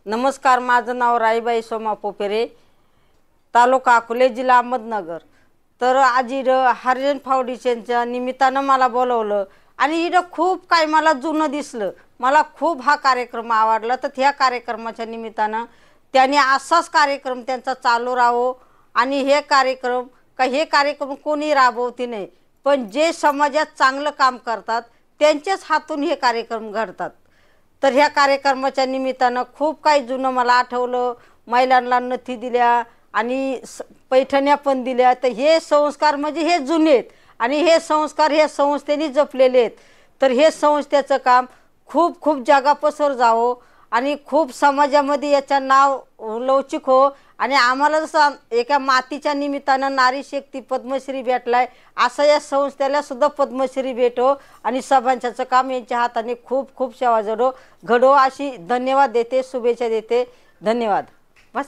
नमस्कार, माझं नाव राईबाई सोमा पोपेरे, तालुका अकोले, जिल्हा अहमदनगर। तर आज हरिजन फाउंडेशनच्या निमित्तानं मला बोलवलं आणि इथं खूप काही मला जुनं दिसलं। मला खूप हा कार्यक्रम आवडला। तर ह्या कार्यक्रमाच्या निमित्तानं त्यांनी असाच कार्यक्रम त्यांचा चालू राहावो आणि हे कार्यक्रम कोणी राबवती नाही, पण जे समाजात चांगलं काम करतात त्यांच्याच हातून हे कार्यक्रम घडतात। तर ह्या कार्यक्रमाच्या निमित्तानं खूप काही जुनं मला आठवलं। महिलांना नथी दिल्या आणि पैठण्या पण दिल्या। तर हे संस्कार म्हणजे हे जुने आहेत आणि हे संस्कार हे संस्थेने जपलेले आहेत। तर हे संस्थेचं काम खूप खूप जगापसर जावो आणि खूप समाजामध्ये याचं नाव लौकिक हो। आणि आम्हाला जसं एका मातीच्या निमित्तानं नारी शक्ती पद्मश्री भेटलाय, असं या संस्थेला सुद्धा पद्मश्री भेटो आणि सभांच्याचं काम यांच्या हाताने खूप खूप सेवा घडो अशी धन्यवाद देते, शुभेच्छा देते। धन्यवाद। बस।